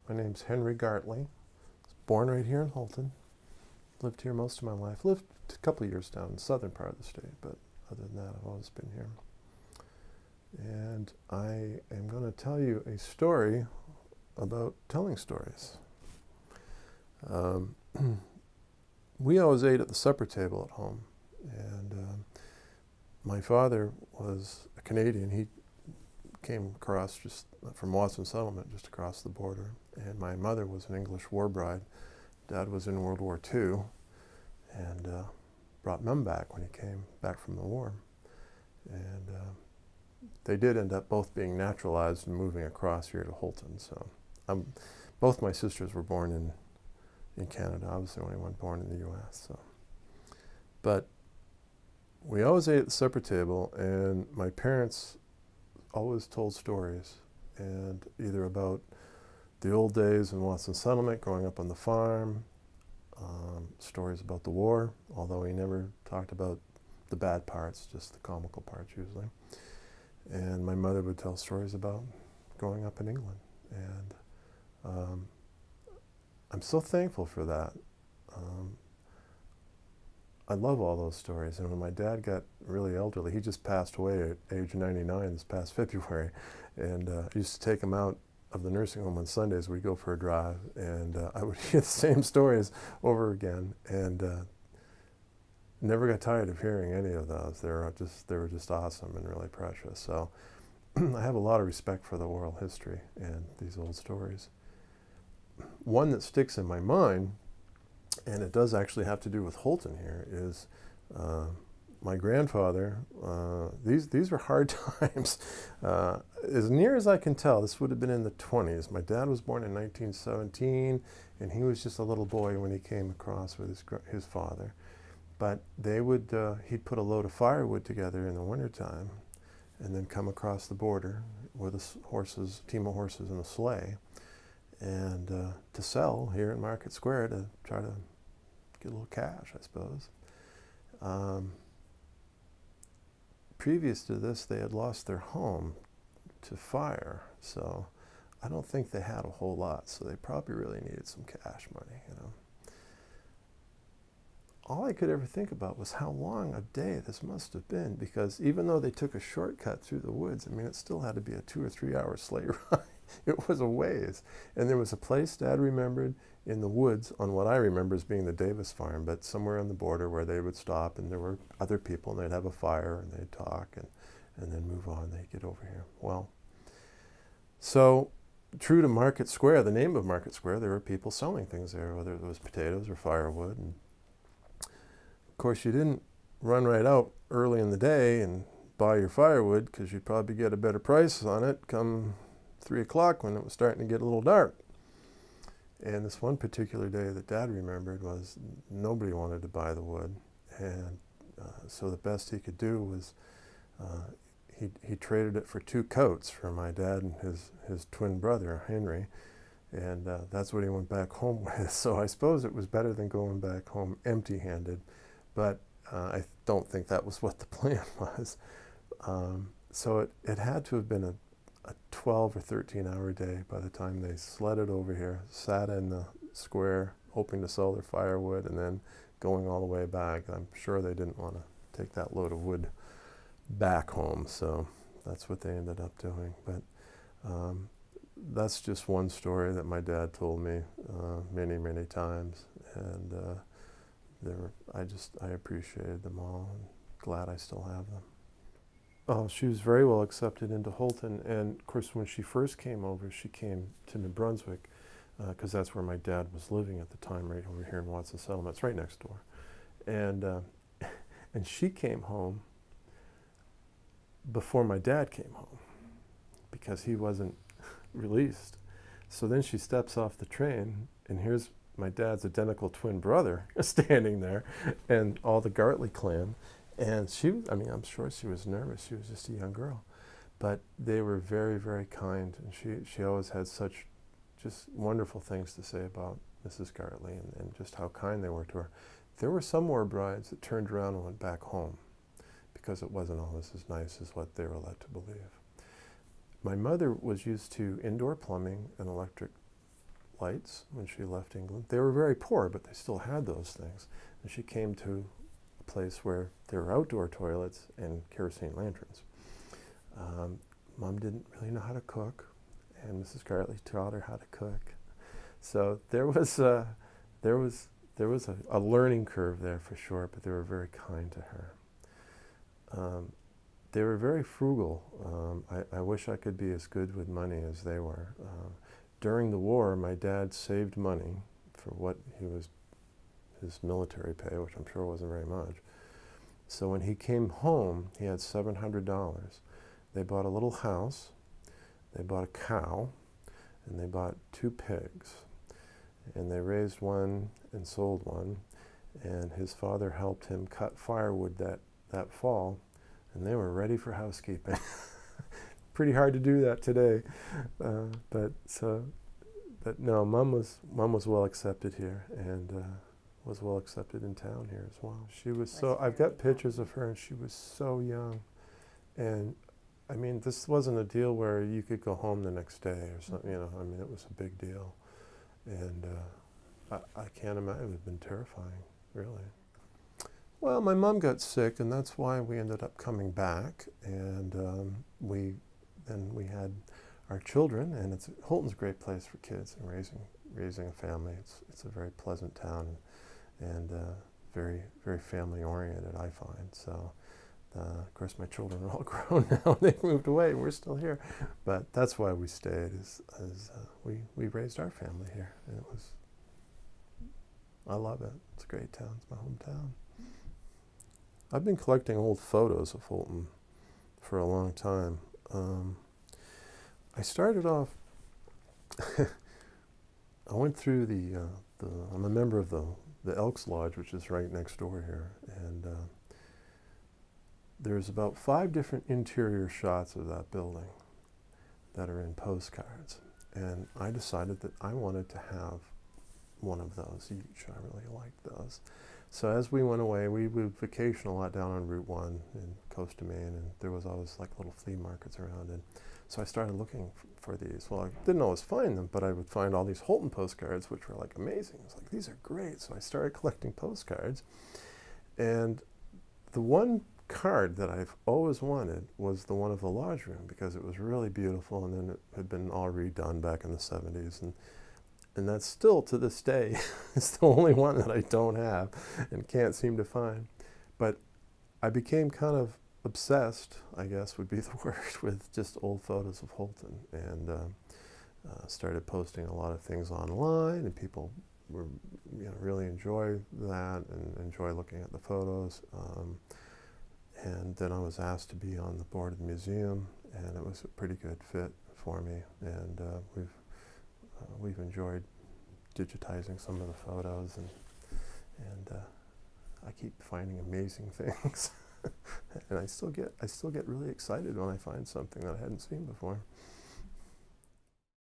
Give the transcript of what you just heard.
My name's Henry Gartley. I was born right here in Houlton. Lived here most of my life. Lived a couple of years down in the southern part of the state, but other than that, I've always been here. And I am going to tell you a story about telling stories. We always ate at the supper table at home, and my father was a Canadian. He came across just from Watson Settlement, just across the border, and my mother was an English war bride. Dad was in World War II, and brought Mum back when he came back from the war. And they did end up both being naturalized and moving across here to Houlton. So both my sisters were born in Canada. I was the only one born in the U.S. So. But we always ate at the supper table, and my parents always told stories, and either about the old days in Watson Settlement, growing up on the farm, stories about the war, although he never talked about the bad parts, just the comical parts usually. And my mother would tell stories about growing up in England. And I'm so thankful for that. I love all those stories. And when my dad got really elderly, he just passed away at age 99 this past February. And I used to take him out of the nursing home on Sundays. We'd go for a drive, and I would hear the same stories over again, and never got tired of hearing any of those. They were just awesome and really precious. So I have a lot of respect for the oral history and these old stories. One that sticks in my mind, and it does actually have to do with Houlton here, is my grandfather. These were hard times. As near as I can tell, this would have been in the 20s. My dad was born in 1917, and he was just a little boy when he came across with his father. But they would, he'd put a load of firewood together in the wintertime and then come across the border with a team of horses and a sleigh, and to sell here in Market Square to try to get a little cash, I suppose. Previous to this, they had lost their home to fire, so I don't think they had a whole lot, so they probably really needed some cash money, you know. All I could ever think about was how long a day this must have been, because even though they took a shortcut through the woods, I mean, it still had to be a 2 or 3 hour sleigh ride. It was a ways. And there was a place Dad remembered in the woods on what I remember as being the Davis farm, but somewhere on the border where they would stop, and there were other people, and they'd have a fire, and they'd talk, and then move on. They'd get over here. Well, so true to Market Square, the name of Market Square, there were people selling things there, whether it was potatoes or firewood. And of course, you didn't run right out early in the day and buy your firewood, because you'd probably get a better price on it come 3 o'clock when it was starting to get a little dark. And this one particular day that Dad remembered was nobody wanted to buy the wood. And so the best he could do was he traded it for 2 coats for my dad and his twin brother, Henry. And that's what he went back home with. So I suppose it was better than going back home empty-handed. But I don't think that was what the plan was. So it had to have been a 12 or 13 hour day by the time they sledded over here, sat in the square, hoping to sell their firewood, and then going all the way back. I'm sure they didn't want to take that load of wood back home, so that's what they ended up doing. But that's just one story that my dad told me many, many times, and I appreciated them all, and glad I still have them. Oh, she was very well accepted into Houlton, and of course when she first came over, she came to New Brunswick, because that's where my dad was living at the time, right over here in Watson Settlement. It's right next door. And and she came home before my dad came home, because he wasn't released. So then she steps off the train, and here's my dad's identical twin brother standing there, and all the Gartley clan. And I mean, I'm sure she was nervous. She was just a young girl. But they were very, very kind. And she always had such just wonderful things to say about Mrs. Gartley, and just how kind they were to her. There were some war brides that turned around and went back home, because it wasn't always as nice as what they were led to believe. My mother was used to indoor plumbing and electric lights when she left England. They were very poor, but they still had those things. And she came to a place where there were outdoor toilets and kerosene lanterns. Mom didn't really know how to cook, and Mrs. Gartley taught her how to cook. So there was a learning curve there for sure, but they were very kind to her. They were very frugal. I wish I could be as good with money as they were. During the war, my dad saved money for what his military pay, which I'm sure wasn't very much. So when he came home, he had $700. They bought a little house, they bought a cow, and they bought 2 pigs. And they raised one and sold one, and his father helped him cut firewood that fall, and they were ready for housekeeping. Pretty hard to do that today, but no, Mom was well accepted here, and was well accepted in town here as well. She was so, I've got pictures of her, and she was so young, and I mean, this wasn't a deal where you could go home the next day or something, you know. I mean, it was a big deal, and I can't imagine. It would have been terrifying, really. Well, my mom got sick, and that's why we ended up coming back, and then we had our children, and Houlton's a great place for kids and raising a family. It's a very pleasant town, and very, very family oriented, I find. So, of course, my children are all grown now. They've moved away, and we're still here. But that's why we stayed. We raised our family here, and I love it. It's a great town. It's my hometown. I've been collecting old photos of Houlton for a long time. I started off, I went through I'm a member of the Elks Lodge, which is right next door here, and there's about 5 different interior shots of that building that are in postcards, and I decided that I wanted to have one of those each. I really liked those. So as we went away, we would vacation a lot down on Route 1 in Coast of Maine, and there was always like little flea markets around it. So I started looking for these. Well, I didn't always find them, but I would find all these Houlton postcards, which were like amazing. It's like, these are great. So I started collecting postcards, and the one card that I've always wanted was the one of the lodge room, because it was really beautiful, and then it had been all redone back in the 70s, and that's still, to this day, it's the only one that I don't have and can't seem to find. But I became kind of obsessed, I guess would be the word, with just old photos of Houlton, and started posting a lot of things online, and people were, really enjoy that and enjoy looking at the photos. And then I was asked to be on the board of the museum, and it was a pretty good fit for me, and we've enjoyed digitizing some of the photos, and I keep finding amazing things, and I still get really excited when I find something that I hadn't seen before.